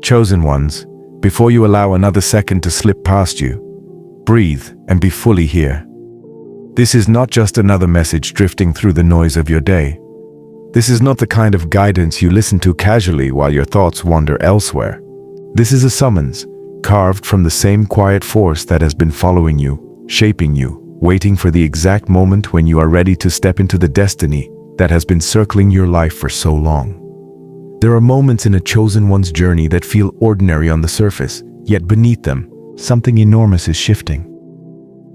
Chosen ones, before you allow another second to slip past you, breathe and be fully here. This is not just another message drifting through the noise of your day. This is not the kind of guidance you listen to casually while your thoughts wander elsewhere. This is a summons, carved from the same quiet force that has been following you, shaping you, waiting for the exact moment when you are ready to step into the destiny that has been circling your life for so long. There are moments in a chosen one's journey that feel ordinary on the surface, yet beneath them, something enormous is shifting.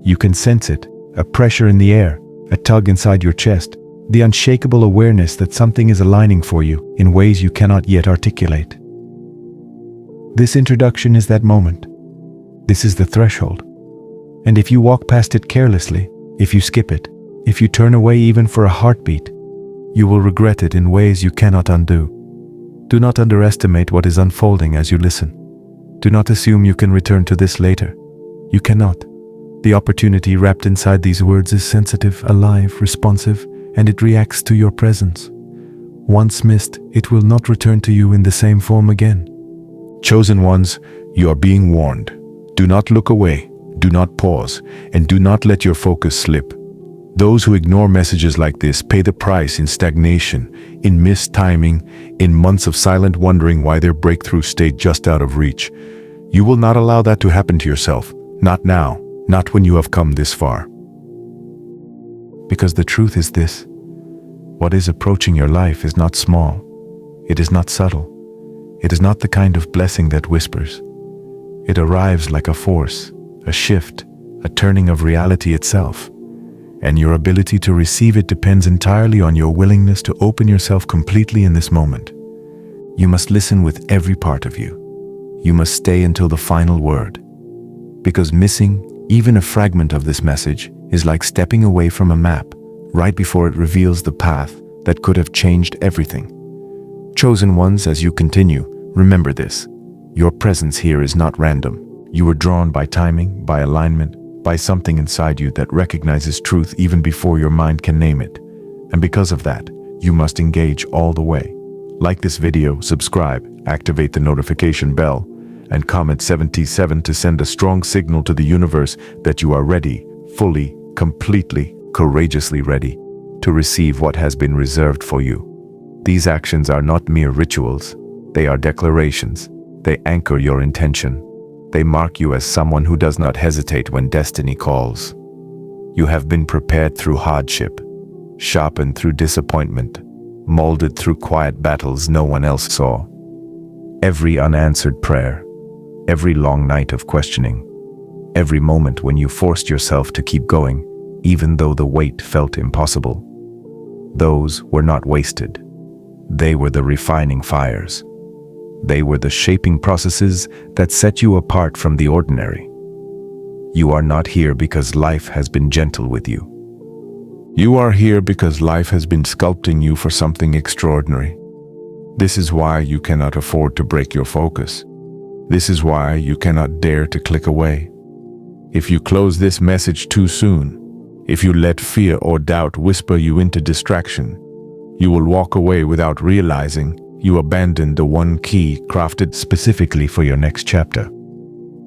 You can sense it, a pressure in the air, a tug inside your chest, the unshakable awareness that something is aligning for you in ways you cannot yet articulate. This introduction is that moment. This is the threshold. And if you walk past it carelessly, if you skip it, if you turn away even for a heartbeat, you will regret it in ways you cannot undo. Do not underestimate what is unfolding as you listen. Do not assume you can return to this later. You cannot. The opportunity wrapped inside these words is sensitive, alive, responsive, and it reacts to your presence. Once missed, it will not return to you in the same form again. Chosen ones, you are being warned. Do not look away, do not pause, and do not let your focus slip. Those who ignore messages like this pay the price in stagnation, in missed timing, in months of silent wondering why their breakthrough stayed just out of reach. You will not allow that to happen to yourself. Not now, not when you have come this far. Because the truth is this: what is approaching your life is not small. It is not subtle. It is not the kind of blessing that whispers. It arrives like a force, a shift, a turning of reality itself. And your ability to receive it depends entirely on your willingness to open yourself completely in this moment. You must listen with every part of you. You must stay until the final word. Because missing even a fragment of this message is like stepping away from a map right before it reveals the path that could have changed everything. Chosen ones, as you continue, remember this: your presence here is not random. You were drawn by timing, by alignment, by something inside you that recognizes truth even before your mind can name it. And because of that, you must engage all the way. Like this video, subscribe, activate the notification bell, and comment 77 to send a strong signal to the universe that you are ready, fully, completely, courageously ready to receive what has been reserved for you. These actions are not mere rituals. They are declarations. They anchor your intention. They mark you as someone who does not hesitate when destiny calls. You have been prepared through hardship, sharpened through disappointment, molded through quiet battles no one else saw. Every unanswered prayer, every long night of questioning, every moment when you forced yourself to keep going, even though the weight felt impossible. Those were not wasted. They were the refining fires. They were the shaping processes that set you apart from the ordinary. You are not here because life has been gentle with you. You are here because life has been sculpting you for something extraordinary. This is why you cannot afford to break your focus. This is why you cannot dare to click away. If you close this message too soon, if you let fear or doubt whisper you into distraction, you will walk away without realizing you abandoned the one key crafted specifically for your next chapter.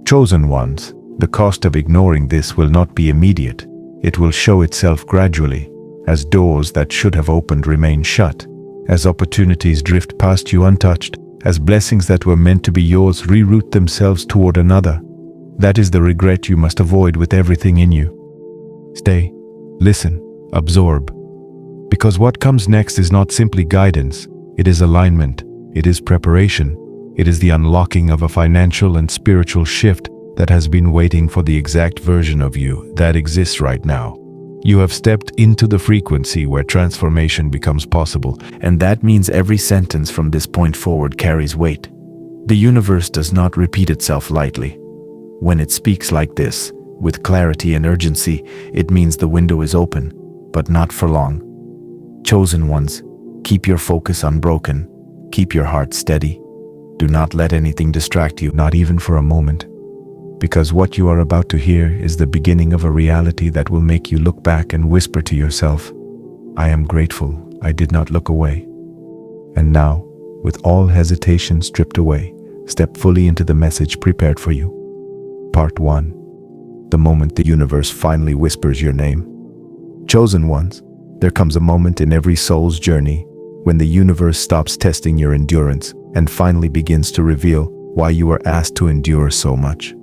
Chosen ones, the cost of ignoring this will not be immediate. It will show itself gradually, as doors that should have opened remain shut, as opportunities drift past you untouched, as blessings that were meant to be yours reroute themselves toward another. That is the regret you must avoid with everything in you. Stay, listen, absorb. Because what comes next is not simply guidance. It is alignment, it is preparation, it is the unlocking of a financial and spiritual shift that has been waiting for the exact version of you that exists right now. You have stepped into the frequency where transformation becomes possible, and that means every sentence from this point forward carries weight. The universe does not repeat itself lightly. When it speaks like this, with clarity and urgency, it means the window is open, but not for long. Chosen ones, keep your focus unbroken. Keep your heart steady. Do not let anything distract you, not even for a moment. Because what you are about to hear is the beginning of a reality that will make you look back and whisper to yourself, "I am grateful I did not look away." And now, with all hesitation stripped away, step fully into the message prepared for you. Part 1. The moment the universe finally whispers your name. Chosen ones, there comes a moment in every soul's journey when the universe stops testing your endurance and finally begins to reveal why you were asked to endure so much.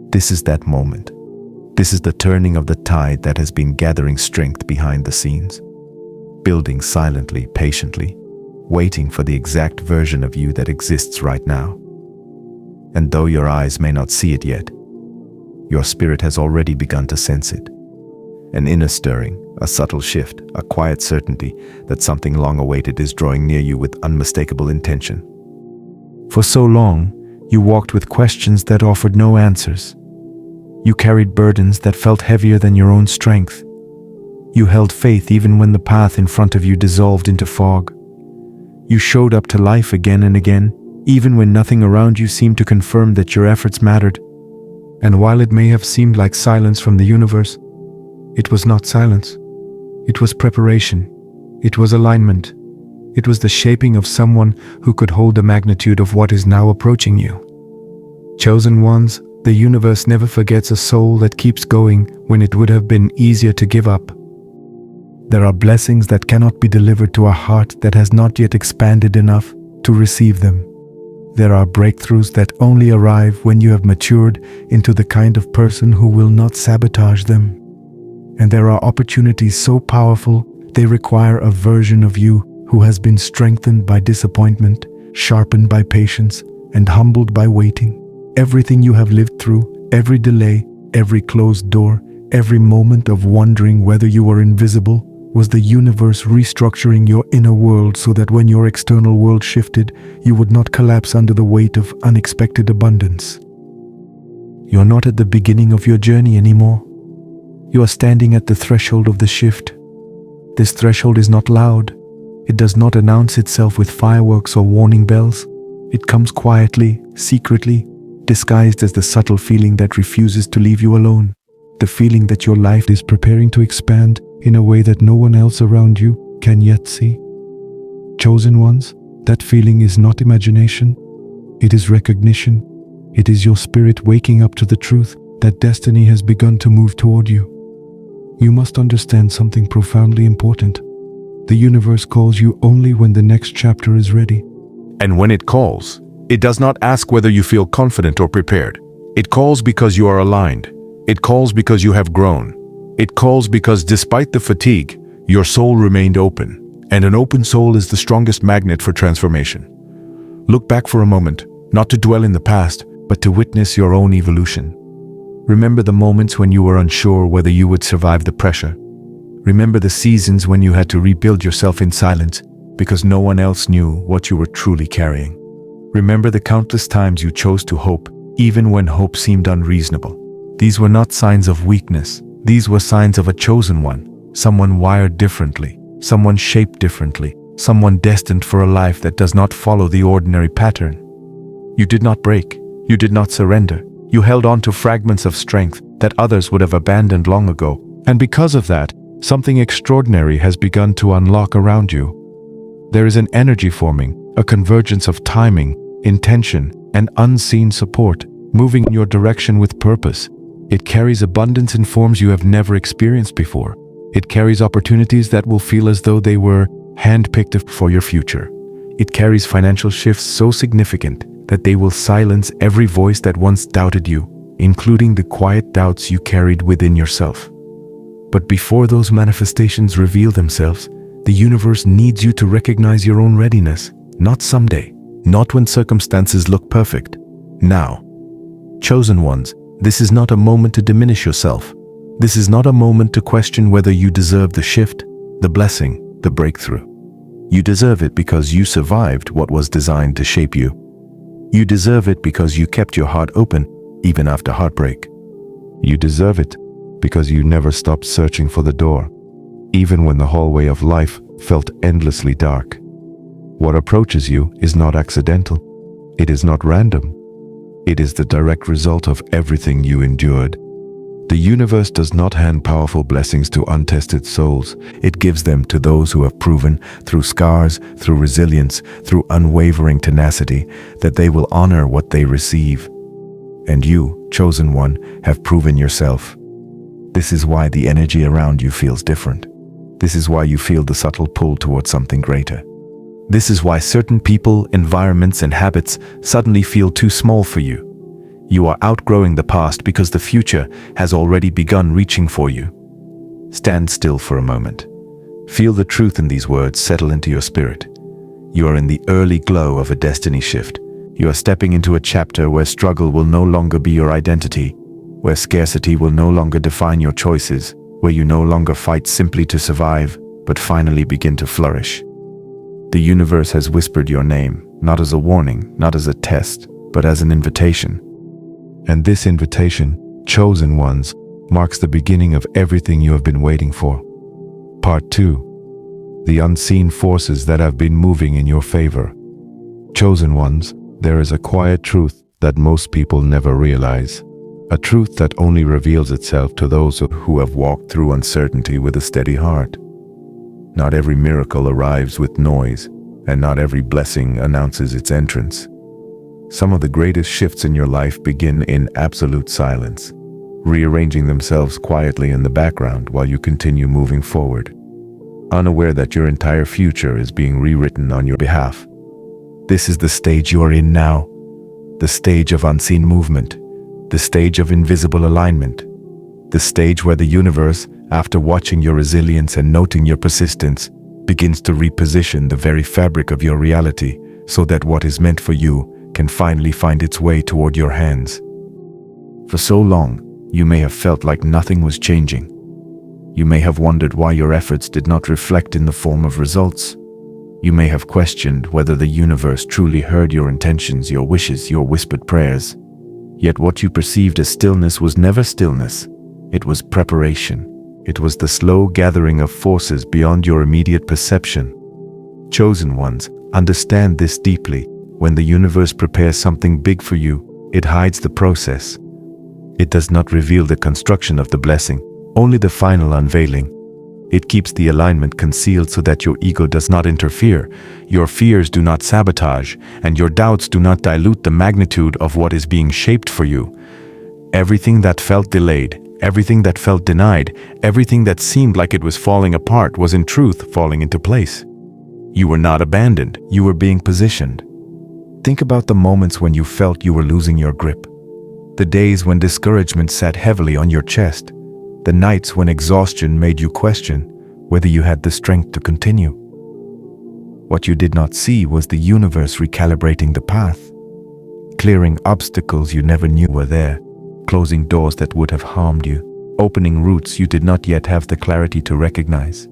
This is that moment. This is the turning of the tide that has been gathering strength behind the scenes, building silently, patiently, waiting for the exact version of you that exists right now. And though your eyes may not see it yet, your spirit has already begun to sense it. An inner stirring, a subtle shift, a quiet certainty that something long awaited is drawing near you with unmistakable intention. For so long, you walked with questions that offered no answers. You carried burdens that felt heavier than your own strength. You held faith even when the path in front of you dissolved into fog. You showed up to life again and again, even when nothing around you seemed to confirm that your efforts mattered. And while it may have seemed like silence from the universe, it was not silence. It was preparation. It was alignment. It was the shaping of someone who could hold the magnitude of what is now approaching you. Chosen ones, the universe never forgets a soul that keeps going when it would have been easier to give up. There are blessings that cannot be delivered to a heart that has not yet expanded enough to receive them. There are breakthroughs that only arrive when you have matured into the kind of person who will not sabotage them. And there are opportunities so powerful they require a version of you who has been strengthened by disappointment, sharpened by patience, and humbled by waiting. Everything you have lived through, every delay, every closed door, every moment of wondering whether you were invisible, was the universe restructuring your inner world so that when your external world shifted, you would not collapse under the weight of unexpected abundance. You're not at the beginning of your journey anymore. You are standing at the threshold of the shift. This threshold is not loud. It does not announce itself with fireworks or warning bells. It comes quietly, secretly, disguised as the subtle feeling that refuses to leave you alone. The feeling that your life is preparing to expand in a way that no one else around you can yet see. Chosen ones, that feeling is not imagination. It is recognition. It is your spirit waking up to the truth that destiny has begun to move toward you. You must understand something profoundly important. The universe calls you only when the next chapter is ready. And when it calls, it does not ask whether you feel confident or prepared. It calls because you are aligned. It calls because you have grown. It calls because despite the fatigue, your soul remained open. And an open soul is the strongest magnet for transformation. Look back for a moment, not to dwell in the past, but to witness your own evolution. Remember the moments when you were unsure whether you would survive the pressure. Remember the seasons when you had to rebuild yourself in silence because no one else knew what you were truly carrying. Remember the countless times you chose to hope, even when hope seemed unreasonable. These were not signs of weakness. These were signs of a chosen one, someone wired differently, someone shaped differently, someone destined for a life that does not follow the ordinary pattern. You did not break. You did not surrender. You held on to fragments of strength that others would have abandoned long ago. And because of that, something extraordinary has begun to unlock around you. There is an energy forming, a convergence of timing, intention, and unseen support, moving in your direction with purpose. It carries abundance in forms you have never experienced before. It carries opportunities that will feel as though they were handpicked for your future. It carries financial shifts so significant that they will silence every voice that once doubted you, including the quiet doubts you carried within yourself. But before those manifestations reveal themselves, the universe needs you to recognize your own readiness, not someday, not when circumstances look perfect. Now. Chosen ones, this is not a moment to diminish yourself. This is not a moment to question whether you deserve the shift, the blessing, the breakthrough. You deserve it because you survived what was designed to shape you. You deserve it because you kept your heart open, even after heartbreak. You deserve it because you never stopped searching for the door, even when the hallway of life felt endlessly dark. What approaches you is not accidental. It is not random. It is the direct result of everything you endured. The universe does not hand powerful blessings to untested souls. It gives them to those who have proven, through scars, through resilience, through unwavering tenacity, that they will honor what they receive. And you, chosen one, have proven yourself. This is why the energy around you feels different. This is why you feel the subtle pull towards something greater. This is why certain people, environments, and habits suddenly feel too small for you. You are outgrowing the past because the future has already begun reaching for you. Stand still for a moment. Feel the truth in these words settle into your spirit. You are in the early glow of a destiny shift. You are stepping into a chapter where struggle will no longer be your identity, where scarcity will no longer define your choices, where you no longer fight simply to survive, but finally begin to flourish. The universe has whispered your name, not as a warning, not as a test, but as an invitation. And this invitation, chosen ones, marks the beginning of everything you have been waiting for. Part 2. The unseen forces that have been moving in your favor. Chosen ones, there is a quiet truth that most people never realize. A truth that only reveals itself to those who have walked through uncertainty with a steady heart. Not every miracle arrives with noise, and not every blessing announces its entrance. Some of the greatest shifts in your life begin in absolute silence, rearranging themselves quietly in the background while you continue moving forward, unaware that your entire future is being rewritten on your behalf. This is the stage you are in now, the stage of unseen movement, the stage of invisible alignment, the stage where the universe, after watching your resilience and noting your persistence, begins to reposition the very fabric of your reality so that what is meant for you can finally find its way toward your hands. For so long, you may have felt like nothing was changing. You may have wondered why your efforts did not reflect in the form of results. You may have questioned whether the universe truly heard your intentions, your wishes, your whispered prayers. Yet what you perceived as stillness was never stillness. It was preparation. It was the slow gathering of forces beyond your immediate perception. Chosen ones, understand this deeply. When the universe prepares something big for you, it hides the process. It does not reveal the construction of the blessing, only the final unveiling. It keeps the alignment concealed so that your ego does not interfere, your fears do not sabotage, and your doubts do not dilute the magnitude of what is being shaped for you. Everything that felt delayed, everything that felt denied, everything that seemed like it was falling apart was in truth falling into place. You were not abandoned, you were being positioned. Think about the moments when you felt you were losing your grip. The days when discouragement sat heavily on your chest. The nights when exhaustion made you question whether you had the strength to continue. What you did not see was the universe recalibrating the path, clearing obstacles you never knew were there, closing doors that would have harmed you, opening routes you did not yet have the clarity to recognize.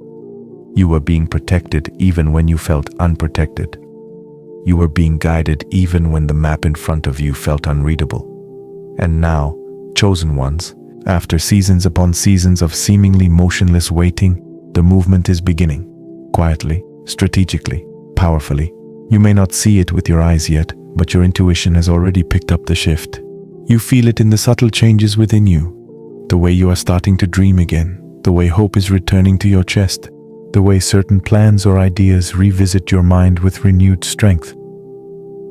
You were being protected even when you felt unprotected. You were being guided even when the map in front of you felt unreadable. And now, chosen ones, after seasons upon seasons of seemingly motionless waiting, the movement is beginning. Quietly, strategically, powerfully. You may not see it with your eyes yet, but your intuition has already picked up the shift. You feel it in the subtle changes within you. The way you are starting to dream again, the way hope is returning to your chest, the way certain plans or ideas revisit your mind with renewed strength.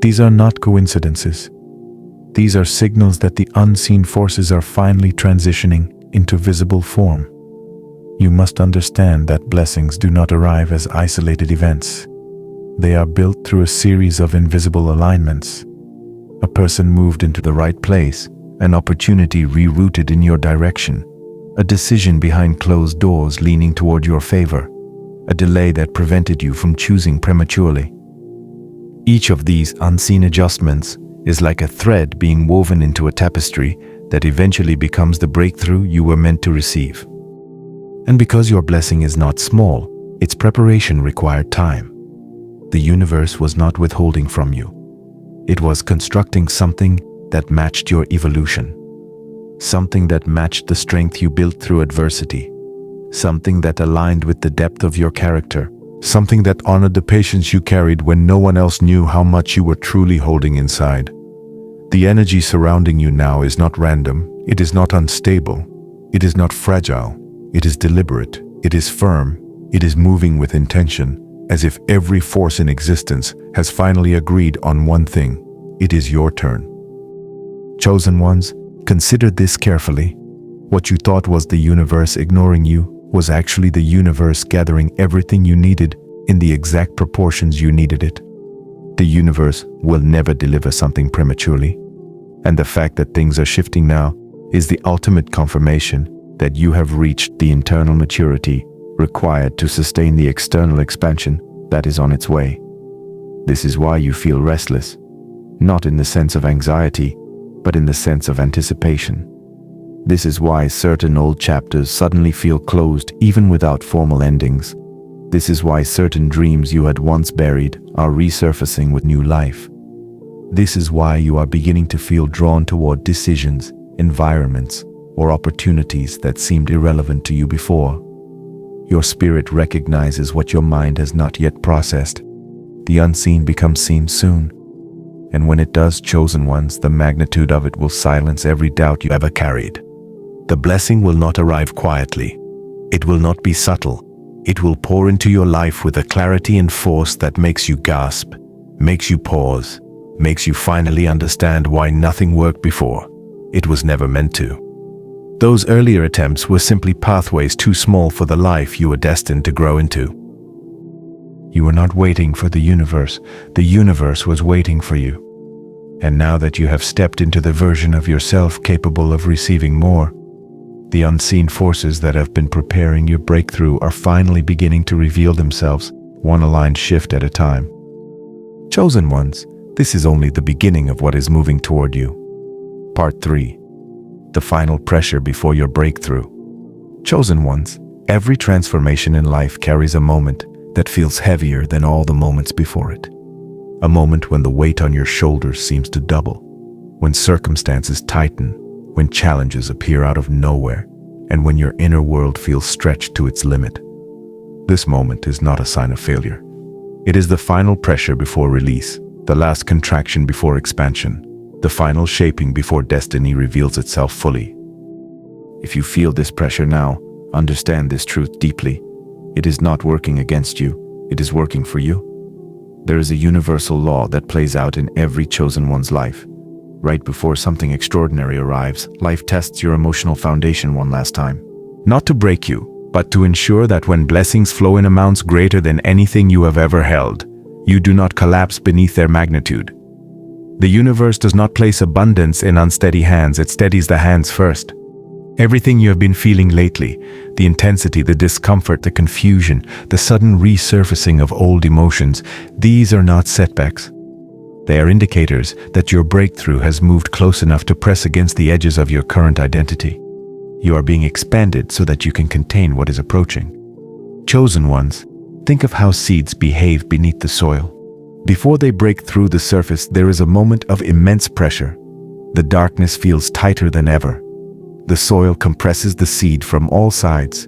These are not coincidences. These are signals that the unseen forces are finally transitioning into visible form. You must understand that blessings do not arrive as isolated events. They are built through a series of invisible alignments. A person moved into the right place, an opportunity rerouted in your direction, a decision behind closed doors leaning toward your favor, a delay that prevented you from choosing prematurely. Each of these unseen adjustments is like a thread being woven into a tapestry that eventually becomes the breakthrough you were meant to receive. And because your blessing is not small, its preparation required time. The universe was not withholding from you. It was constructing something that matched your evolution, something that matched the strength you built through adversity, something that aligned with the depth of your character, something that honored the patience you carried when no one else knew how much you were truly holding inside. The energy surrounding you now is not random, it is not unstable. It is not fragile. It is deliberate. It is firm. It is moving with intention, as if every force in existence has finally agreed on one thing. It is your turn. Chosen ones, consider this carefully. What you thought was the universe ignoring you was actually the universe gathering everything you needed in the exact proportions you needed it. The universe will never deliver something prematurely. And the fact that things are shifting now is the ultimate confirmation that you have reached the internal maturity required to sustain the external expansion that is on its way. This is why you feel restless, not in the sense of anxiety, but in the sense of anticipation. This is why certain old chapters suddenly feel closed even without formal endings. This is why certain dreams you had once buried are resurfacing with new life. This is why you are beginning to feel drawn toward decisions, environments, or opportunities that seemed irrelevant to you before. Your spirit recognizes what your mind has not yet processed. The unseen becomes seen soon. And when it does, chosen ones, the magnitude of it will silence every doubt you ever carried. The blessing will not arrive quietly. It will not be subtle. It will pour into your life with a clarity and force that makes you gasp, makes you pause, makes you finally understand why nothing worked before. It was never meant to. Those earlier attempts were simply pathways too small for the life you were destined to grow into. You were not waiting for the universe was waiting for you. And now that you have stepped into the version of yourself capable of receiving more, the unseen forces that have been preparing your breakthrough are finally beginning to reveal themselves, one aligned shift at a time. Chosen ones, this is only the beginning of what is moving toward you. Part 3. The final pressure before your breakthrough. Chosen ones, every transformation in life carries a moment that feels heavier than all the moments before it. A moment when the weight on your shoulders seems to double, when circumstances tighten, when challenges appear out of nowhere, and when your inner world feels stretched to its limit. This moment is not a sign of failure. It is the final pressure before release, the last contraction before expansion, the final shaping before destiny reveals itself fully. If you feel this pressure now, understand this truth deeply. It is not working against you, it is working for you. There is a universal law that plays out in every chosen one's life. Right before something extraordinary arrives, life tests your emotional foundation one last time. Not to break you, but to ensure that when blessings flow in amounts greater than anything you have ever held, you do not collapse beneath their magnitude. The universe does not place abundance in unsteady hands, it steadies the hands first. Everything you have been feeling lately, the intensity, the discomfort, the confusion, the sudden resurfacing of old emotions, these are not setbacks. They are indicators that your breakthrough has moved close enough to press against the edges of your current identity. You are being expanded so that you can contain what is approaching. Chosen ones, think of how seeds behave beneath the soil. Before they break through the surface, there is a moment of immense pressure. The darkness feels tighter than ever. The soil compresses the seed from all sides.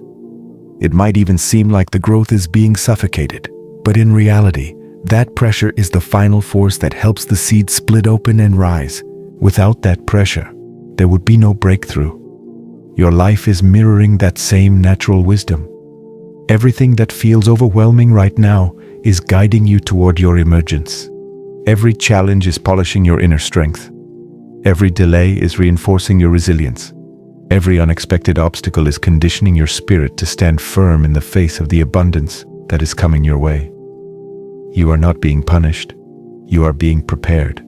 It might even seem like the growth is being suffocated, but in reality, that pressure is the final force that helps the seed split open and rise. Without that pressure, there would be no breakthrough. Your life is mirroring that same natural wisdom. Everything that feels overwhelming right now is guiding you toward your emergence. Every challenge is polishing your inner strength. Every delay is reinforcing your resilience. Every unexpected obstacle is conditioning your spirit to stand firm in the face of the abundance that is coming your way. You are not being punished. You are being prepared.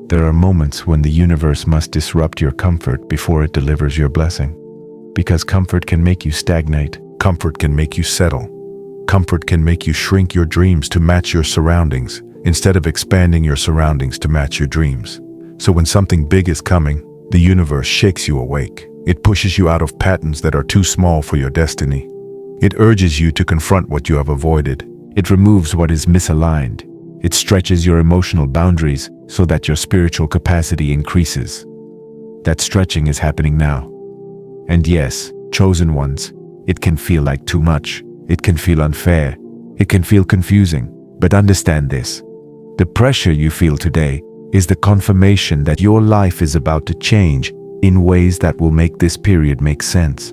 There are moments when the universe must disrupt your comfort before it delivers your blessing. Because comfort can make you stagnate. Comfort can make you settle. Comfort can make you shrink your dreams to match your surroundings, instead of expanding your surroundings to match your dreams. So when something big is coming, the universe shakes you awake. It pushes you out of patterns that are too small for your destiny. It urges you to confront what you have avoided. It removes what is misaligned. It stretches your emotional boundaries so that your spiritual capacity increases. That stretching is happening now. And yes, chosen ones, it can feel like too much. It can feel unfair. It can feel confusing. But understand this. The pressure you feel today is the confirmation that your life is about to change in ways that will make this period make sense.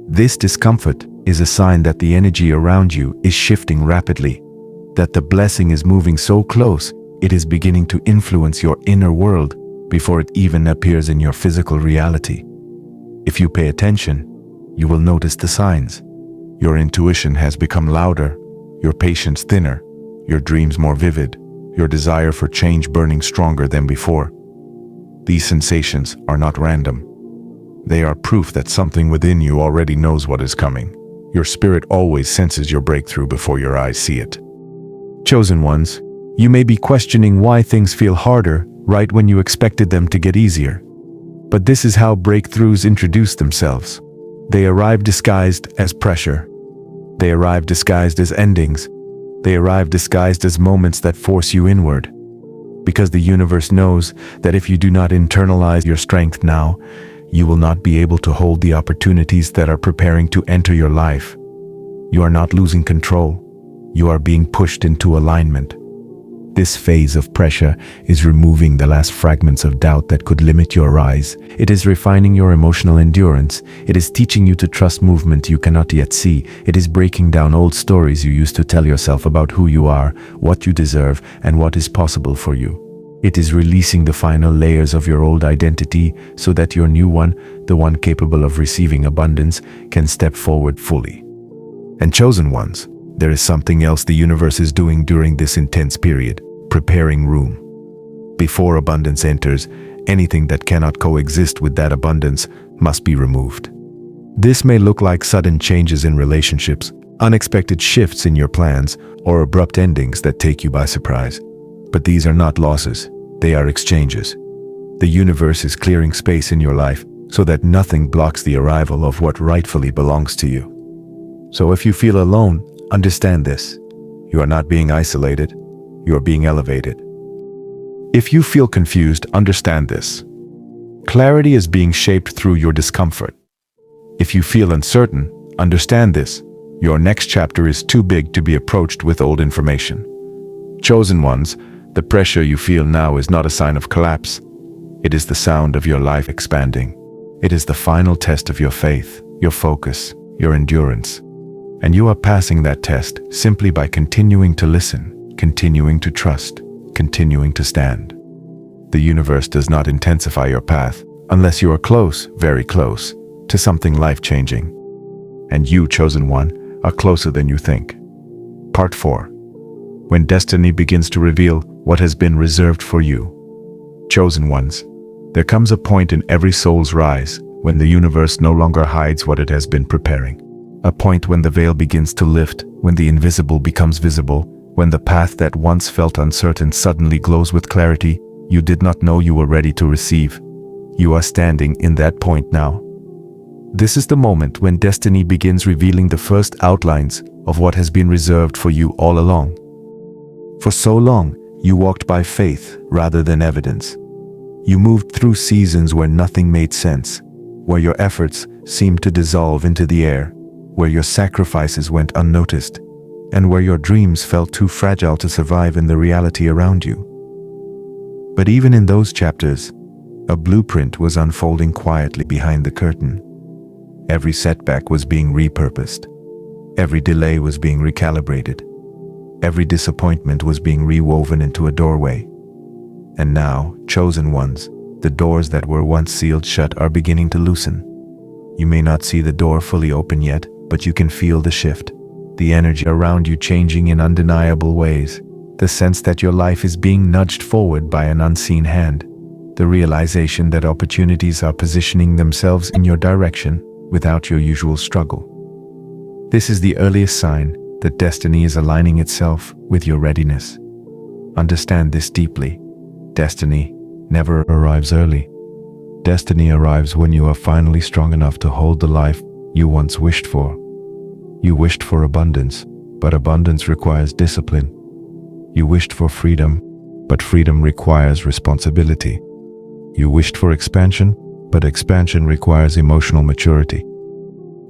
This discomfort is a sign that the energy around you is shifting rapidly, that the blessing is moving so close it is beginning to influence your inner world before it even appears in your physical reality. If you pay attention, you will notice the signs. Your intuition has become louder, your patience thinner, your dreams more vivid, your desire for change burning stronger than before. These sensations are not random. They are proof that something within you already knows what is coming. Your spirit always senses your breakthrough before your eyes see it. Chosen ones, you may be questioning why things feel harder right when you expected them to get easier. But this is how breakthroughs introduce themselves. They arrive disguised as pressure. They arrive disguised as endings. They arrive disguised as moments that force you inward. Because the universe knows that if you do not internalize your strength now, you will not be able to hold the opportunities that are preparing to enter your life. You are not losing control. You are being pushed into alignment. This phase of pressure is removing the last fragments of doubt that could limit your rise. It is refining your emotional endurance. It is teaching you to trust movement you cannot yet see. It is breaking down old stories you used to tell yourself about who you are, what you deserve, and what is possible for you. It is releasing the final layers of your old identity so that your new one, the one capable of receiving abundance, can step forward fully. And chosen ones, there is something else the universe is doing during this intense period: preparing room. Before abundance enters, anything that cannot coexist with that abundance must be removed. This may look like sudden changes in relationships, unexpected shifts in your plans, or abrupt endings that take you by surprise. But these are not losses, they are exchanges. The universe is clearing space in your life so that nothing blocks the arrival of what rightfully belongs to you. So if you feel alone, understand this: you are not being isolated, you are being elevated. If you feel confused, understand this: clarity is being shaped through your discomfort. If you feel uncertain, understand this: your next chapter is too big to be approached with old information. Chosen ones, the pressure you feel now is not a sign of collapse. It is the sound of your life expanding. It is the final test of your faith, your focus, your endurance. And you are passing that test simply by continuing to listen, continuing to trust, continuing to stand. The universe does not intensify your path unless you are close, very close, to something life-changing. And you, chosen one, are closer than you think. Part 4. When destiny begins to reveal what has been reserved for you. Chosen ones, there comes a point in every soul's rise when the universe no longer hides what it has been preparing. A point when the veil begins to lift, when the invisible becomes visible, when the path that once felt uncertain suddenly glows with clarity you did not know you were ready to receive. You are standing in that point now. This is the moment when destiny begins revealing the first outlines of what has been reserved for you all along. For so long, you walked by faith rather than evidence. You moved through seasons where nothing made sense, where your efforts seemed to dissolve into the air, where your sacrifices went unnoticed, and where your dreams felt too fragile to survive in the reality around you. But even in those chapters, a blueprint was unfolding quietly behind the curtain. Every setback was being repurposed. Every delay was being recalibrated. Every disappointment was being rewoven into a doorway. And now, chosen ones, the doors that were once sealed shut are beginning to loosen. You may not see the door fully open yet, but you can feel the shift, the energy around you changing in undeniable ways, the sense that your life is being nudged forward by an unseen hand, the realization that opportunities are positioning themselves in your direction without your usual struggle. This is the earliest sign that destiny is aligning itself with your readiness. Understand this deeply. Destiny never arrives early. Destiny arrives when you are finally strong enough to hold the life you once wished for. You wished for abundance, but abundance requires discipline. You wished for freedom, but freedom requires responsibility. You wished for expansion, but expansion requires emotional maturity.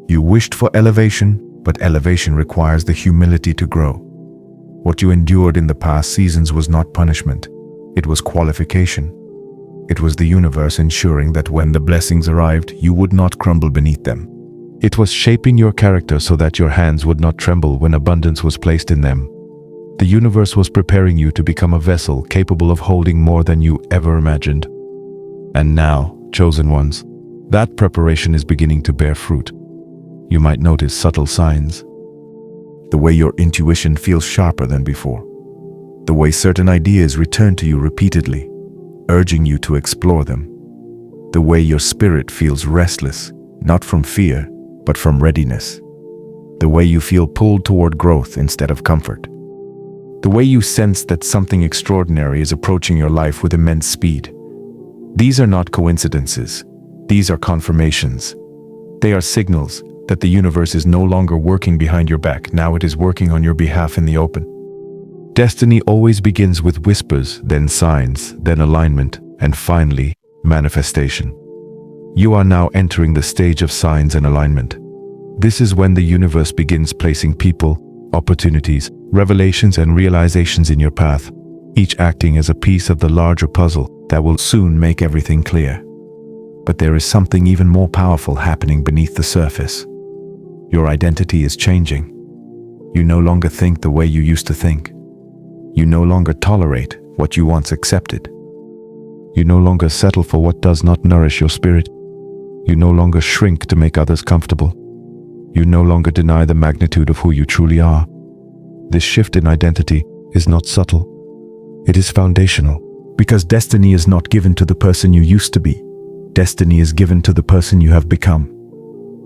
You wished for elevation, but elevation requires the humility to grow. What you endured in the past seasons was not punishment, it was qualification. It was the universe ensuring that when the blessings arrived, you would not crumble beneath them. It was shaping your character so that your hands would not tremble when abundance was placed in them. The universe was preparing you to become a vessel capable of holding more than you ever imagined. And now, chosen ones, that preparation is beginning to bear fruit. You might notice subtle signs. The way your intuition feels sharper than before. The way certain ideas return to you repeatedly, urging you to explore them. The way your spirit feels restless, not from fear, but from readiness. The way you feel pulled toward growth instead of comfort. The way you sense that something extraordinary is approaching your life with immense speed. These are not coincidences. These are confirmations. They are signals that the universe is no longer working behind your back. Now it is working on your behalf in the open. Destiny always begins with whispers, then signs, then alignment, and finally, manifestation. You are now entering the stage of signs and alignment. This is when the universe begins placing people, opportunities, revelations, and realizations in your path, each acting as a piece of the larger puzzle that will soon make everything clear. But there is something even more powerful happening beneath the surface. Your identity is changing. You no longer think the way you used to think. You no longer tolerate what you once accepted. You no longer settle for what does not nourish your spirit. You no longer shrink to make others comfortable. You no longer deny the magnitude of who you truly are. This shift in identity is not subtle. It is foundational, because destiny is not given to the person you used to be. Destiny is given to the person you have become.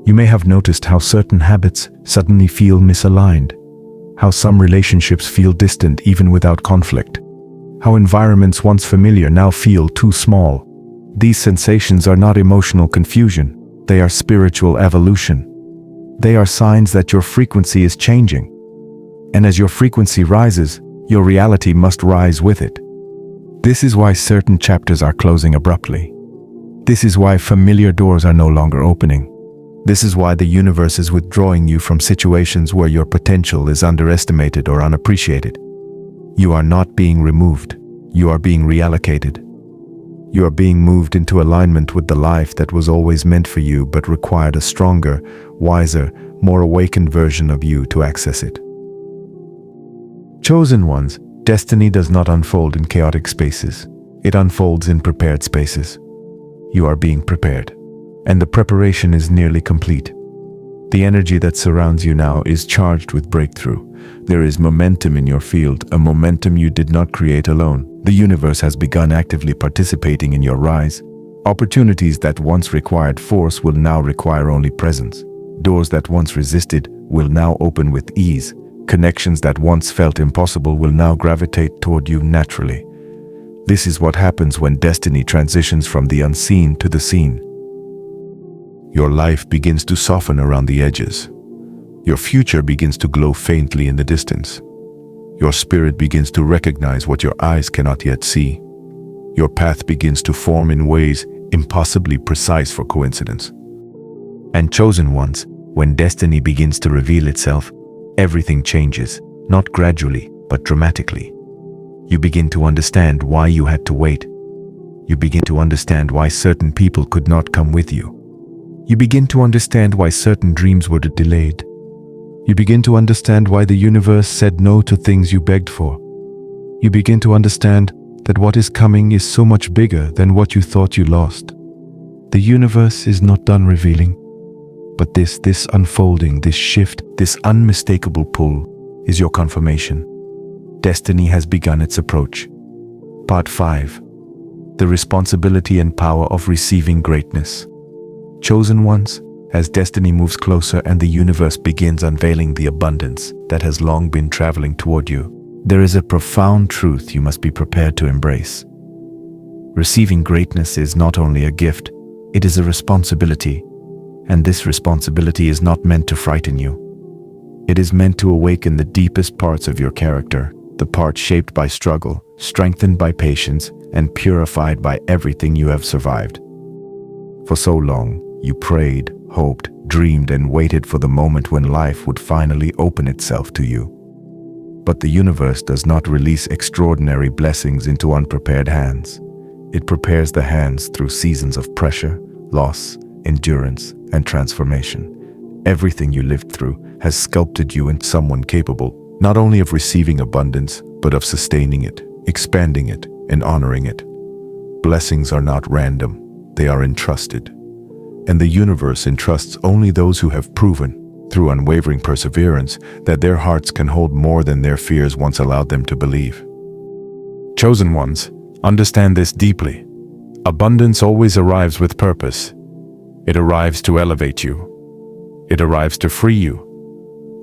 You may have noticed how certain habits suddenly feel misaligned, how some relationships feel distant even without conflict, how environments once familiar now feel too small. These sensations are not emotional confusion, they are spiritual evolution. They are signs that your frequency is changing. And as your frequency rises, your reality must rise with it. This is why certain chapters are closing abruptly. This is why familiar doors are no longer opening. This is why the universe is withdrawing you from situations where your potential is underestimated or unappreciated. You are not being removed. You are being reallocated. You are being moved into alignment with the life that was always meant for you but required a stronger, wiser, more awakened version of you to access it. Chosen ones, destiny does not unfold in chaotic spaces. It unfolds in prepared spaces. You are being prepared, and the preparation is nearly complete. The energy that surrounds you now is charged with breakthrough. There is momentum in your field, a momentum you did not create alone. The universe has begun actively participating in your rise. Opportunities that once required force will now require only presence. Doors that once resisted will now open with ease. Connections that once felt impossible will now gravitate toward you naturally. This is what happens when destiny transitions from the unseen to the seen. Your life begins to soften around the edges. Your future begins to glow faintly in the distance. Your spirit begins to recognize what your eyes cannot yet see. Your path begins to form in ways impossibly precise for coincidence. And chosen ones, when destiny begins to reveal itself, everything changes, not gradually, but dramatically. You begin to understand why you had to wait. You begin to understand why certain people could not come with you. You begin to understand why certain dreams were delayed. You begin to understand why the universe said no to things you begged for. You begin to understand that what is coming is so much bigger than what you thought you lost. The universe is not done revealing, but this unfolding, this shift, this unmistakable pull is your confirmation. Destiny has begun its approach. Part 5. The responsibility and power of receiving greatness. Chosen ones, as destiny moves closer and the universe begins unveiling the abundance that has long been traveling toward you, there is a profound truth you must be prepared to embrace. Receiving greatness is not only a gift, it is a responsibility, and this responsibility is not meant to frighten you. It is meant to awaken the deepest parts of your character, the parts shaped by struggle, strengthened by patience, and purified by everything you have survived. For so long, you prayed, hoped, dreamed, and waited for the moment when life would finally open itself to you. But the universe does not release extraordinary blessings into unprepared hands. It prepares the hands through seasons of pressure, loss, endurance, and transformation. Everything you lived through has sculpted you into someone capable not only of receiving abundance, but of sustaining it, expanding it, and honoring it. Blessings are not random, they are entrusted. And the universe entrusts only those who have proven, through unwavering perseverance, that their hearts can hold more than their fears once allowed them to believe. Chosen ones, understand this deeply. Abundance always arrives with purpose. It arrives to elevate you. It arrives to free you.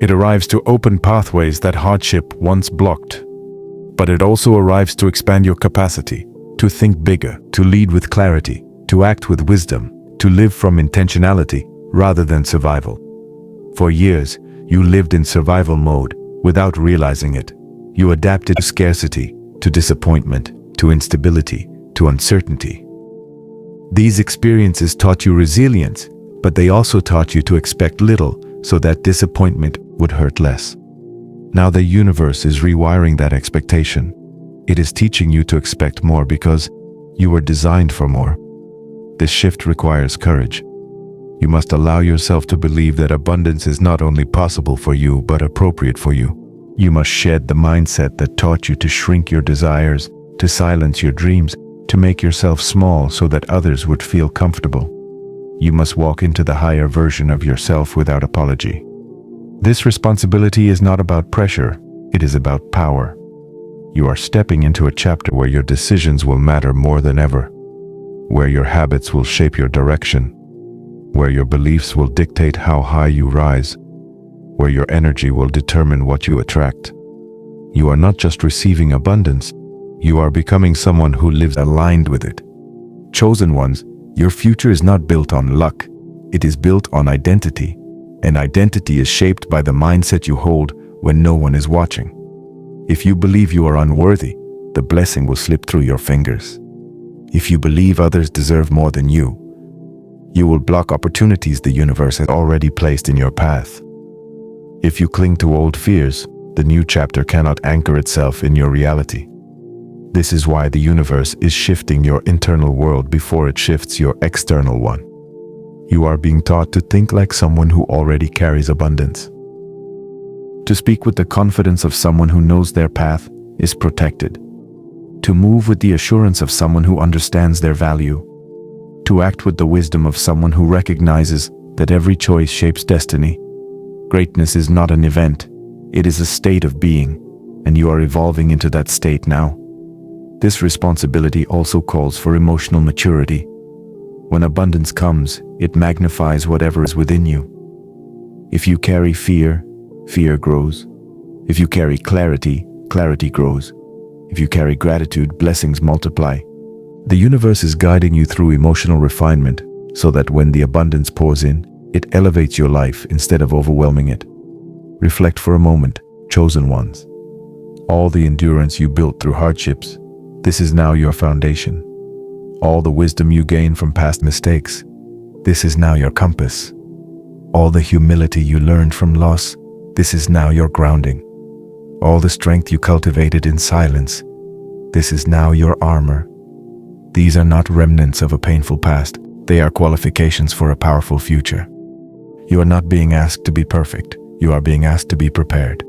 It arrives to open pathways that hardship once blocked. But it also arrives to expand your capacity, to think bigger, to lead with clarity, to act with wisdom, to live from intentionality rather than survival. For years, you lived in survival mode without realizing it. You adapted to scarcity, to disappointment, to instability, to uncertainty. These experiences taught you resilience, but they also taught you to expect little so that disappointment would hurt less. Now the universe is rewiring that expectation. It is teaching you to expect more because you were designed for more. This shift requires courage. You must allow yourself to believe that abundance is not only possible for you, but appropriate for you. You must shed the mindset that taught you to shrink your desires, to silence your dreams, to make yourself small so that others would feel comfortable. You must walk into the higher version of yourself without apology. This responsibility is not about pressure, it is about power. You are stepping into a chapter where your decisions will matter more than ever, where your habits will shape your direction, where your beliefs will dictate how high you rise, where your energy will determine what you attract. You are not just receiving abundance, you are becoming someone who lives aligned with it. Chosen ones, your future is not built on luck, it is built on identity, and identity is shaped by the mindset you hold when no one is watching. If you believe you are unworthy, the blessing will slip through your fingers. If you believe others deserve more than you will block opportunities the universe has already placed in your path. If you cling to old fears, the new chapter cannot anchor itself in your reality. This is why the universe is shifting your internal world before it shifts your external one. You are being taught to think like someone who already carries abundance. To speak with the confidence of someone who knows their path is protected. To move with the assurance of someone who understands their value. To act with the wisdom of someone who recognizes that every choice shapes destiny. Greatness is not an event, it is a state of being, and you are evolving into that state now. This responsibility also calls for emotional maturity. When abundance comes, it magnifies whatever is within you. If you carry fear, fear grows. If you carry clarity, clarity grows. If you carry gratitude, blessings multiply. The universe is guiding you through emotional refinement so that when the abundance pours in, it elevates your life instead of overwhelming it. Reflect for a moment, chosen ones. All the endurance you built through hardships, this is now your foundation. All the wisdom you gained from past mistakes, this is now your compass. All the humility you learned from loss, this is now your grounding. All the strength you cultivated in silence, this is now your armor. These are not remnants of a painful past, they are qualifications for a powerful future. You are not being asked to be perfect, you are being asked to be prepared.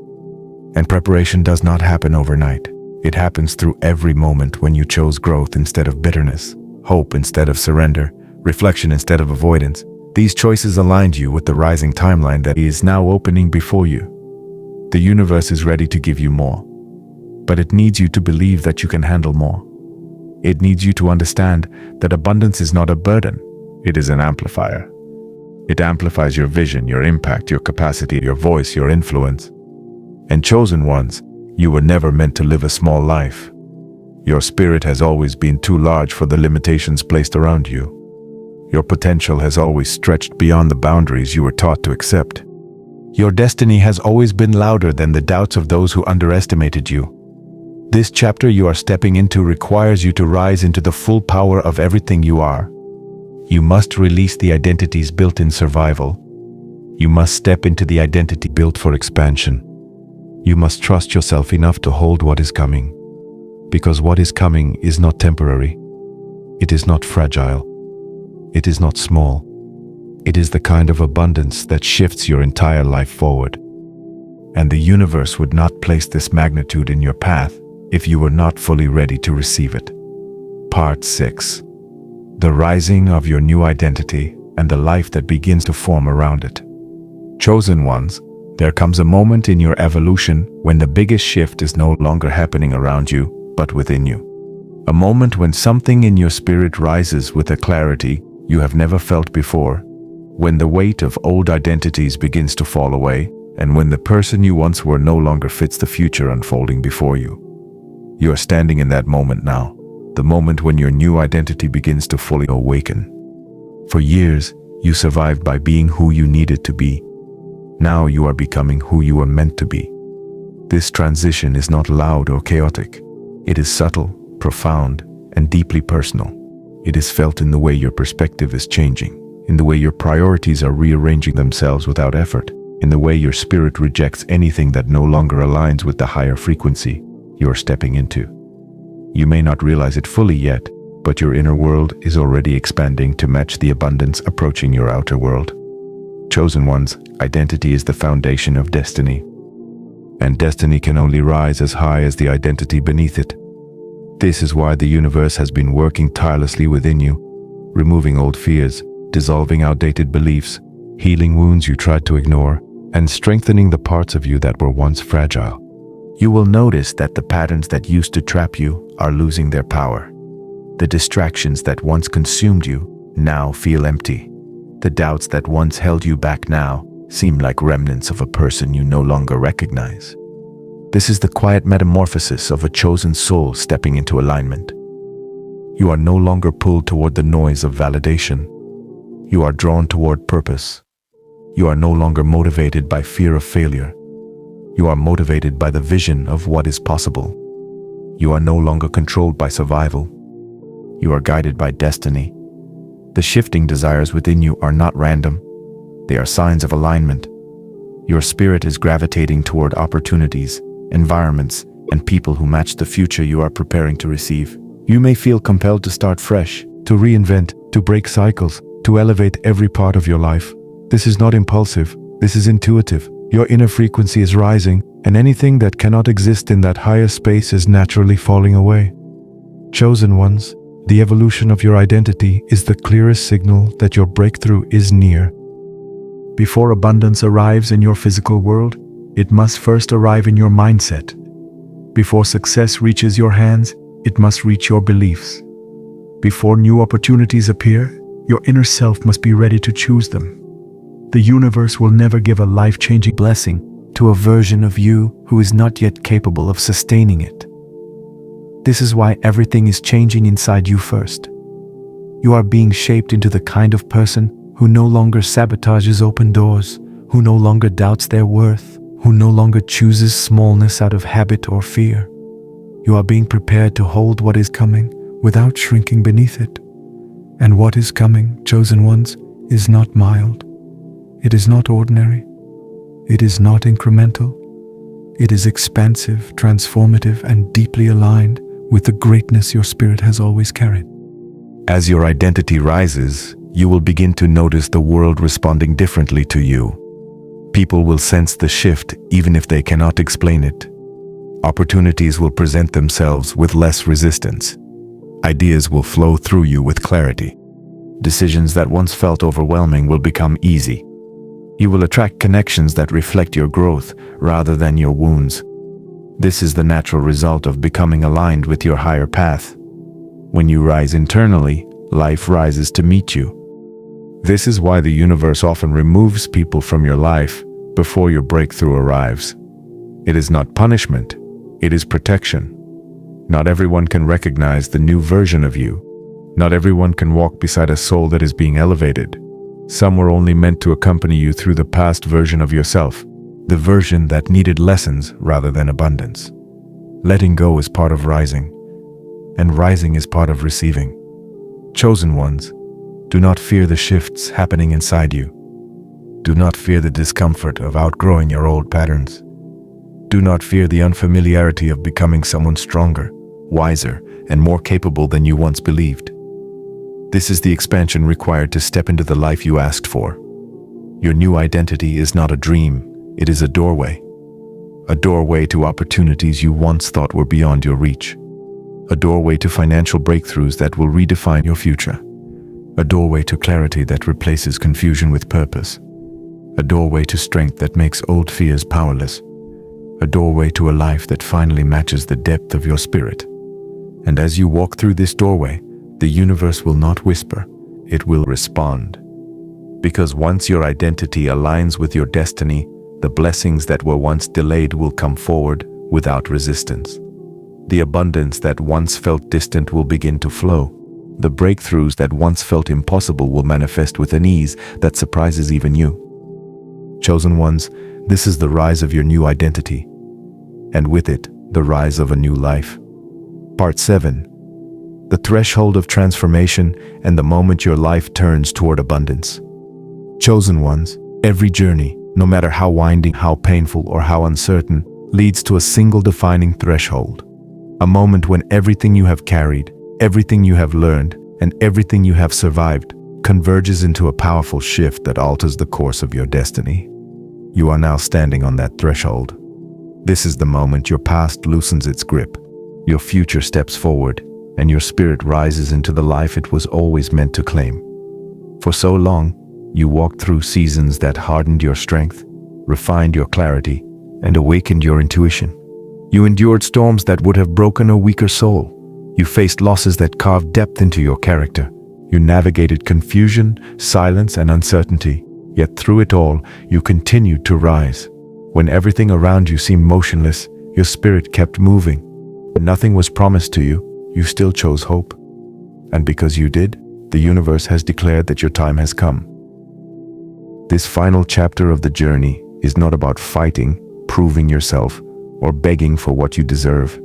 And preparation does not happen overnight. It happens through every moment when you chose growth instead of bitterness, hope instead of surrender, reflection instead of avoidance. These choices aligned you with the rising timeline that is now opening before you. The universe is ready to give you more, but it needs you to believe that you can handle more. It needs you to understand that abundance is not a burden, it is an amplifier. It amplifies your vision, your impact, your capacity, your voice, your influence. And chosen ones, you were never meant to live a small life. Your spirit has always been too large for the limitations placed around you. Your potential has always stretched beyond the boundaries you were taught to accept. Your destiny has always been louder than the doubts of those who underestimated you. This chapter you are stepping into requires you to rise into the full power of everything you are. You must release the identities built in survival. You must step into the identity built for expansion. You must trust yourself enough to hold what is coming. Because what is coming is not temporary. It is not fragile. It is not small. It is the kind of abundance that shifts your entire life forward. And the universe would not place this magnitude in your path if you were not fully ready to receive it. Part 6. The rising of your new identity and the life that begins to form around it. Chosen ones, there comes a moment in your evolution when the biggest shift is no longer happening around you, but within you. A moment when something in your spirit rises with a clarity you have never felt before, when the weight of old identities begins to fall away, and when the person you once were no longer fits the future unfolding before you. You are standing in that moment now, the moment when your new identity begins to fully awaken. For years, you survived by being who you needed to be. Now you are becoming who you are meant to be. This transition is not loud or chaotic. It is subtle, profound, and deeply personal. It is felt in the way your perspective is changing, in the way your priorities are rearranging themselves without effort, in the way your spirit rejects anything that no longer aligns with the higher frequency you are stepping into. You may not realize it fully yet, but your inner world is already expanding to match the abundance approaching your outer world. Chosen ones, identity is the foundation of destiny. And destiny can only rise as high as the identity beneath it. This is why the universe has been working tirelessly within you, removing old fears, dissolving outdated beliefs, healing wounds you tried to ignore, and strengthening the parts of you that were once fragile. You will notice that the patterns that used to trap you are losing their power. The distractions that once consumed you now feel empty. The doubts that once held you back now seem like remnants of a person you no longer recognize. This is the quiet metamorphosis of a chosen soul stepping into alignment. You are no longer pulled toward the noise of validation. You are drawn toward purpose. You are no longer motivated by fear of failure. You are motivated by the vision of what is possible. You are no longer controlled by survival. You are guided by destiny. The shifting desires within you are not random. They are signs of alignment. Your spirit is gravitating toward opportunities, environments, and people who match the future you are preparing to receive. You may feel compelled to start fresh, to reinvent, to break cycles, to elevate every part of your life. This is not impulsive. This is intuitive. Your inner frequency is rising, and anything that cannot exist in that higher space is naturally falling away. Chosen ones, the evolution of your identity is the clearest signal that your breakthrough is near. Before abundance arrives in your physical world, it must first arrive in your mindset. Before success reaches your hands, it must reach your beliefs. Before new opportunities appear, your inner self must be ready to choose them. The universe will never give a life-changing blessing to a version of you who is not yet capable of sustaining it. This is why everything is changing inside you first. You are being shaped into the kind of person who no longer sabotages open doors, who no longer doubts their worth, who no longer chooses smallness out of habit or fear. You are being prepared to hold what is coming without shrinking beneath it. And what is coming, chosen ones, is not mild. It is not ordinary. It is not incremental. It is expansive, transformative, and deeply aligned with the greatness your spirit has always carried. As your identity rises, you will begin to notice the world responding differently to you. People will sense the shift even if they cannot explain it. Opportunities will present themselves with less resistance. Ideas will flow through you with clarity. Decisions that once felt overwhelming will become easy. You will attract connections that reflect your growth rather than your wounds. This is the natural result of becoming aligned with your higher path. When you rise internally, life rises to meet you. This is why the universe often removes people from your life before your breakthrough arrives. It is not punishment, it is protection. Not everyone can recognize the new version of you. Not everyone can walk beside a soul that is being elevated. Some were only meant to accompany you through the past version of yourself, the version that needed lessons rather than abundance. Letting go is part of rising, and rising is part of receiving. Chosen ones, do not fear the shifts happening inside you. Do not fear the discomfort of outgrowing your old patterns. Do not fear the unfamiliarity of becoming someone stronger, wiser, and more capable than you once believed. This is the expansion required to step into the life you asked for. Your new identity is not a dream, it is a doorway. A doorway to opportunities you once thought were beyond your reach. A doorway to financial breakthroughs that will redefine your future. A doorway to clarity that replaces confusion with purpose. A doorway to strength that makes old fears powerless. A doorway to a life that finally matches the depth of your spirit. And as you walk through this doorway, the universe will not whisper, it will respond. Because once your identity aligns with your destiny, the blessings that were once delayed will come forward without resistance. The abundance that once felt distant will begin to flow. The breakthroughs that once felt impossible will manifest with an ease that surprises even you. Chosen ones, this is the rise of your new identity, and with it, the rise of a new life. Part 7. The threshold of transformation and the moment your life turns toward abundance. Chosen ones, every journey, no matter how winding, how painful, or how uncertain, leads to a single defining threshold. A moment when everything you have carried, everything you have learned, and everything you have survived converges into a powerful shift that alters the course of your destiny. You are now standing on that threshold. This is the moment your past loosens its grip, your future steps forward, and your spirit rises into the life it was always meant to claim. For so long, you walked through seasons that hardened your strength, refined your clarity, and awakened your intuition. You endured storms that would have broken a weaker soul. You faced losses that carved depth into your character. You navigated confusion, silence, and uncertainty. Yet through it all, you continued to rise. When everything around you seemed motionless, your spirit kept moving. When nothing was promised to you, you still chose hope. And because you did, the universe has declared that your time has come. This final chapter of the journey is not about fighting, proving yourself, or begging for what you deserve.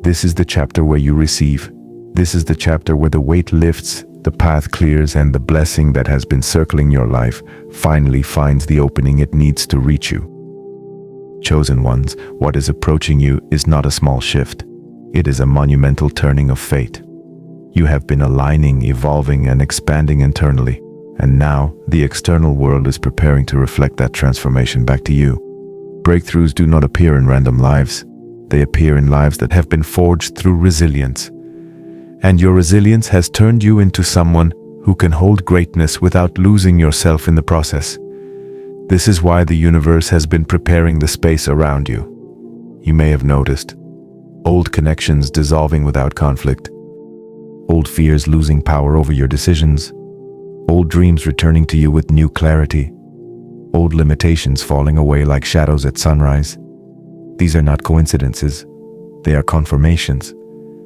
This is the chapter where you receive. This is the chapter where the weight lifts, the path clears, and the blessing that has been circling your life finally finds the opening it needs to reach you. Chosen ones, what is approaching you is not a small shift. It is a monumental turning of fate. You have been aligning, evolving, and expanding internally, and now the external world is preparing to reflect that transformation back to you. Breakthroughs do not appear in random lives. They appear in lives that have been forged through resilience. And your resilience has turned you into someone who can hold greatness without losing yourself in the process. This is why the universe has been preparing the space around you. You may have noticed old connections dissolving without conflict, old fears losing power over your decisions, old dreams returning to you with new clarity, old limitations falling away like shadows at sunrise. These are not coincidences. They are confirmations.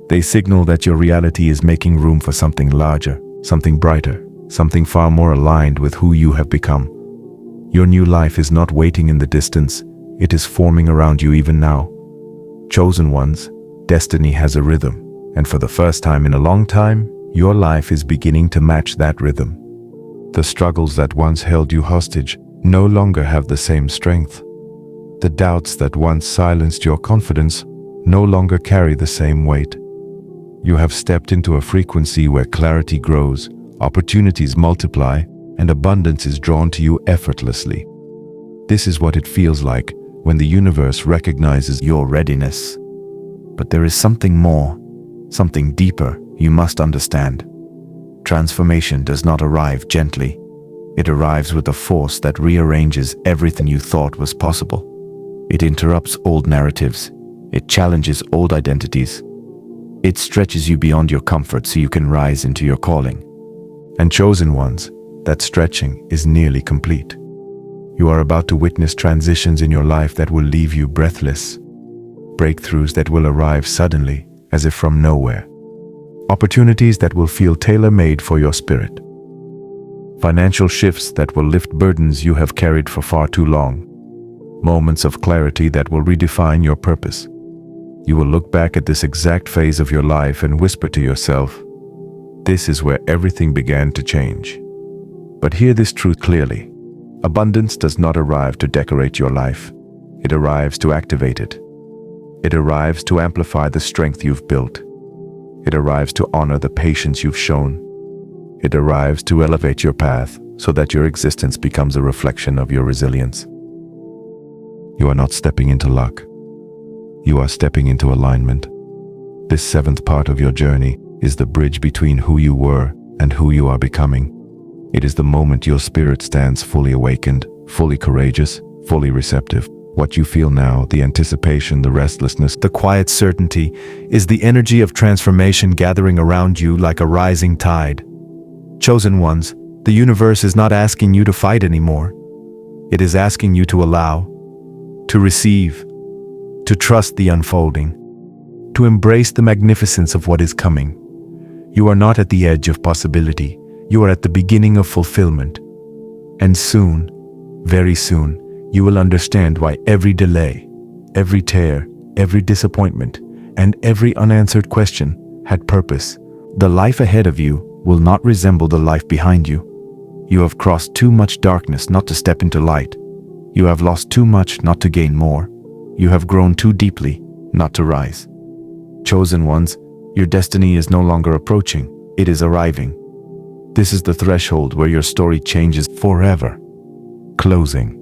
They signal that your reality is making room for something larger, something brighter, something far more aligned with who you have become. Your new life is not waiting in the distance. It is forming around you even now. Chosen ones, destiny has a rhythm, and for the first time in a long time, your life is beginning to match that rhythm. The struggles that once held you hostage no longer have the same strength. The doubts that once silenced your confidence no longer carry the same weight. You have stepped into a frequency where clarity grows, opportunities multiply, and abundance is drawn to you effortlessly. This is what it feels like when the universe recognizes your readiness. But there is something more, something deeper you must understand. Transformation does not arrive gently. It arrives with a force that rearranges everything you thought was possible. It interrupts old narratives. It challenges old identities. It stretches you beyond your comfort so you can rise into your calling. And chosen ones, that stretching is nearly complete. You are about to witness transitions in your life that will leave you breathless. Breakthroughs that will arrive suddenly, as if from nowhere. Opportunities that will feel tailor-made for your spirit. Financial shifts that will lift burdens you have carried for far too long. Moments of clarity that will redefine your purpose. You will look back at this exact phase of your life and whisper to yourself, "This is where everything began to change." But hear this truth clearly. Abundance does not arrive to decorate your life. It arrives to activate it. It arrives to amplify the strength you've built. It arrives to honor the patience you've shown. It arrives to elevate your path so that your existence becomes a reflection of your resilience. You are not stepping into luck. You are stepping into alignment. This seventh part of your journey is the bridge between who you were and who you are becoming. It is the moment your spirit stands fully awakened, fully courageous, fully receptive. What you feel now, the anticipation, the restlessness, the quiet certainty, is the energy of transformation gathering around you like a rising tide. Chosen ones, the universe is not asking you to fight anymore. It is asking you to allow, to receive, to trust the unfolding, to embrace the magnificence of what is coming. You are not at the edge of possibility. You are at the beginning of fulfillment. And soon, very soon, you will understand why every delay, every tear, every disappointment, and every unanswered question had purpose. The life ahead of you will not resemble the life behind you. You have crossed too much darkness not to step into light. You have lost too much not to gain more. You have grown too deeply not to rise. Chosen ones, your destiny is no longer approaching, it is arriving. This is the threshold where your story changes forever. Closing.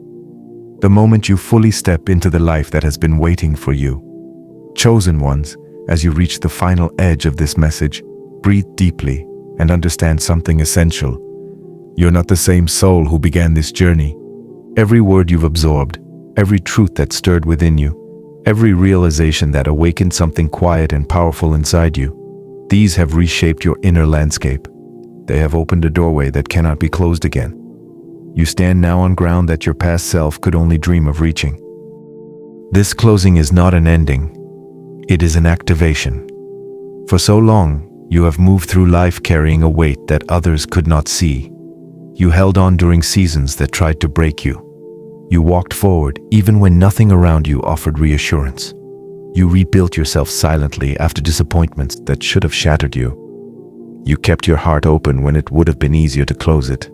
The moment you fully step into the life that has been waiting for you. Chosen ones, as you reach the final edge of this message, breathe deeply and understand something essential. You're not the same soul who began this journey. Every word you've absorbed, every truth that stirred within you, every realization that awakened something quiet and powerful inside you, these have reshaped your inner landscape. They have opened a doorway that cannot be closed again. You stand now on ground that your past self could only dream of reaching. This closing is not an ending. It is an activation. For so long, you have moved through life carrying a weight that others could not see. You held on during seasons that tried to break you. You walked forward even when nothing around you offered reassurance. You rebuilt yourself silently after disappointments that should have shattered you. You kept your heart open when it would have been easier to close it.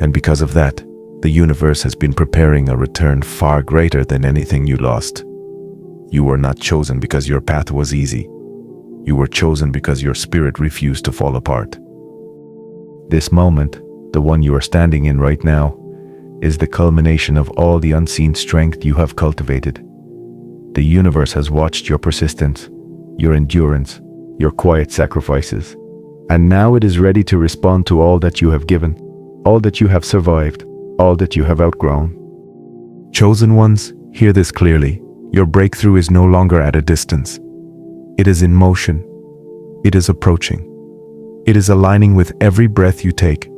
And because of that, the universe has been preparing a return far greater than anything you lost. You were not chosen because your path was easy. You were chosen because your spirit refused to fall apart. This moment, the one you are standing in right now, is the culmination of all the unseen strength you have cultivated. The universe has watched your persistence, your endurance, your quiet sacrifices, and now it is ready to respond to all that you have given, all that you have survived, all that you have outgrown. Chosen ones, hear this clearly. Your breakthrough is no longer at a distance. It is in motion. It is approaching. It is aligning with every breath you take.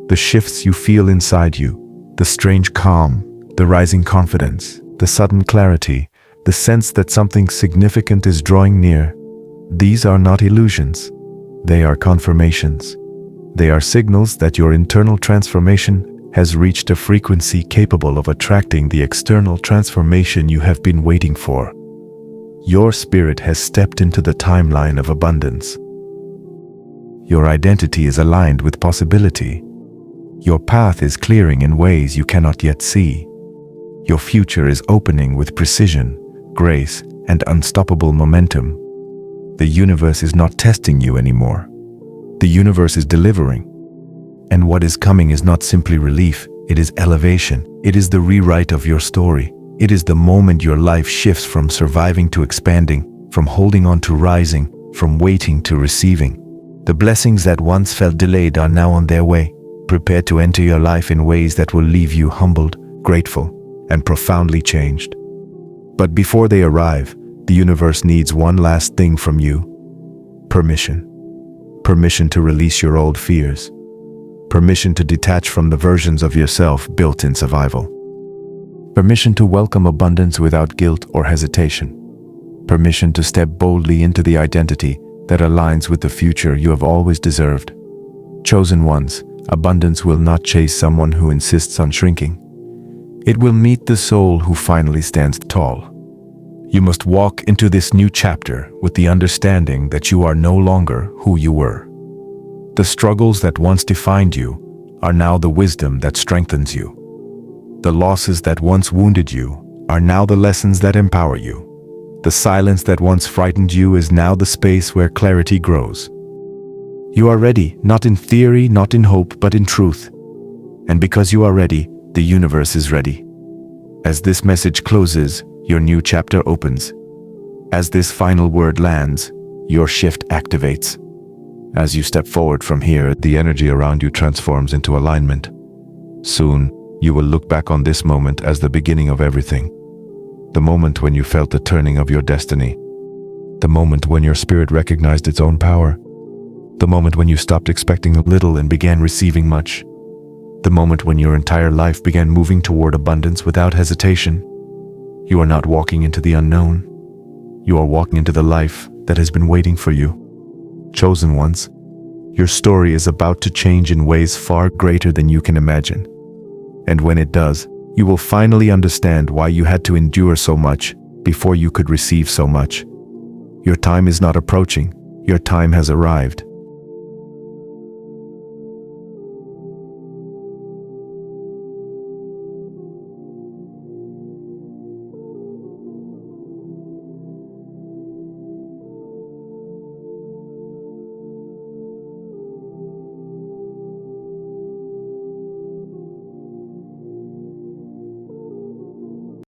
The shifts you feel inside you, the strange calm, the rising confidence, the sudden clarity, the sense that something significant is drawing near. These are not illusions. They are confirmations. They are signals that your internal transformation has reached a frequency capable of attracting the external transformation you have been waiting for. Your spirit has stepped into the timeline of abundance. Your identity is aligned with possibility. Your path is clearing in ways you cannot yet see. Your future is opening with precision, grace, and unstoppable momentum. The universe is not testing you anymore. The universe is delivering. And what is coming is not simply relief, it is elevation. It is the rewrite of your story. It is the moment your life shifts from surviving to expanding, from holding on to rising, from waiting to receiving. The blessings that once felt delayed are now on their way, prepared to enter your life in ways that will leave you humbled, grateful, and profoundly changed. But before they arrive, the universe needs one last thing from you: permission. Permission to release your old fears. Permission to detach from the versions of yourself built in survival. Permission to welcome abundance without guilt or hesitation. Permission to step boldly into the identity that aligns with the future you have always deserved. Chosen ones, abundance will not chase someone who insists on shrinking. It will meet the soul who finally stands tall. You must walk into this new chapter with the understanding that you are no longer who you were. The struggles that once defined you are now the wisdom that strengthens you. The losses that once wounded you are now the lessons that empower you. The silence that once frightened you is now the space where clarity grows. You are ready, not in theory, not in hope, but in truth. And because you are ready, the universe is ready. As this message closes, your new chapter opens. As this final word lands, your shift activates. As you step forward from here, the energy around you transforms into alignment. Soon, you will look back on this moment as the beginning of everything. The moment when you felt the turning of your destiny. The moment when your spirit recognized its own power. The moment when you stopped expecting little and began receiving much. The moment when your entire life began moving toward abundance without hesitation. You are not walking into the unknown. You are walking into the life that has been waiting for you. Chosen ones, your story is about to change in ways far greater than you can imagine. And when it does, you will finally understand why you had to endure so much before you could receive so much. Your time is not approaching, your time has arrived.